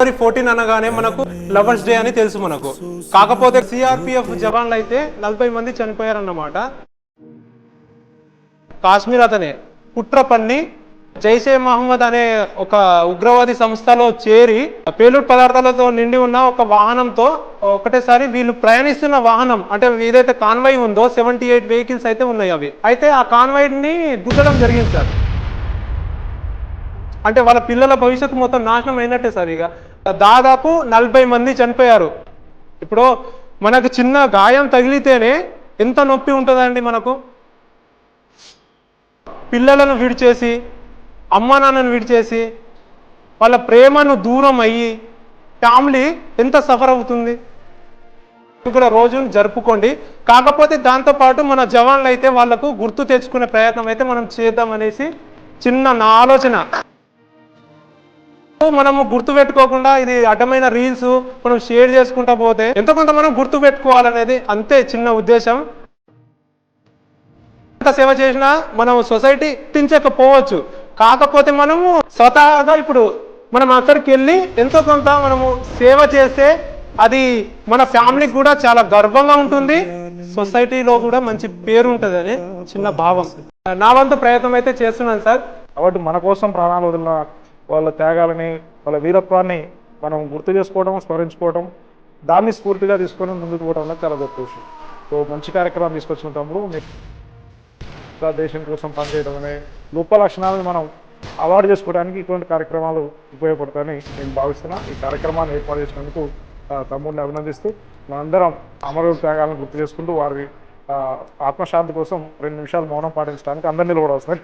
14 అనగానే మనకు lovers day అని తెలుసు మనకు. కాకపోతే సిఆర్పిఎఫ్ జవాన్లు అయితే 40 మంది చనిపోయారన్నమాట. కాశ్మీర్ అతనే కుట్ర పన్ని జైషే మహమ్మద్ అనే ఒక ఉగ్రవాది సంస్థలో చేరి పేలుడు పదార్థాలతో నిండి ఉన్న ఒక వాహనంతో ఒకటేసారి వీళ్ళు ప్రయాణిస్తున్న వాహనం అంటే ఏదైతే కాన్వాయ్ ఉందో 78 వెహికల్స్ అయితే ఉన్నాయి. అవి అయితే ఆ కాన్వాయ్ ని గుద్దడం జరిగింది సార్. అంటే వాళ్ళ పిల్లల భవిష్యత్తు మొత్తం నాశనం అయినట్టే సార్. ఇక దాదాపు 40 మంది చనిపోయారు. ఇప్పుడు మనకు చిన్న గాయం తగిలితేనే ఎంత నొప్పి ఉంటుందండి మనకు. పిల్లలను విడిచేసి అమ్మ నాన్నను విడిచేసి వాళ్ళ ప్రేమను దూరం అయ్యి ఫ్యామిలీ ఎంత సఫర్ అవుతుంది. కూడా రోజును జరుపుకోండి. కాకపోతే దాంతోపాటు మన జవాన్లు అయితే వాళ్ళకు గుర్తు తెచ్చుకునే ప్రయత్నం అయితే మనం చేద్దాం అనేసి చిన్న నా ఆలోచన. మనము గుర్తు పెట్టుకోకుండా ఇది అడ్డమైన రీల్స్ మనం షేర్ చేసుకుంటా పోతే ఎంతో కొంత మనం గుర్తు పెట్టుకోవాలనేది అంతే చిన్న ఉద్దేశం. ఎంత సేవ చేసినా మనం సొసైటీ తించకపోవచ్చు. కాకపోతే మనము స్వతహాగా ఇప్పుడు మనం అక్కడికి వెళ్ళి ఎంతో కొంత మనము సేవ చేస్తే అది మన ఫ్యామిలీకి కూడా చాలా గర్వంగా ఉంటుంది, సొసైటీలో కూడా మంచి పేరు ఉంటుంది అని చిన్న భావం. నా వంతు ప్రయత్నం అయితే చేస్తున్నాను సార్. కాబట్టి మన కోసం ప్రాణాలు వదిలిన వాళ్ళ త్యాగాలని వాళ్ళ వీరత్వాన్ని మనం గుర్తు చేసుకోవడం స్మరించుకోవడం దాన్ని స్ఫూర్తిగా తీసుకొని ముందుకు పోవడం అనేది చాలా గొప్ప విషయం. సో మంచి కార్యక్రమం తీసుకొచ్చిన తమ్ముడు దేశం కోసం పనిచేయడం అనే గొప్ప లక్షణాలను మనం అవార్డు చేసుకోవడానికి ఇటువంటి కార్యక్రమాలు ఉపయోగపడతాయని నేను భావిస్తున్నా. ఈ కార్యక్రమాన్ని ఏర్పాటు చేసినందుకు తమ్ముడిని అభినందిస్తూ మనందరం అమరవీరుల త్యాగాలను గుర్తు చేసుకుంటూ వారి ఆత్మశాంతి కోసం 2 నిమిషాలు మౌనం పాటించడానికి అందరినీ నిలబడవలసింది.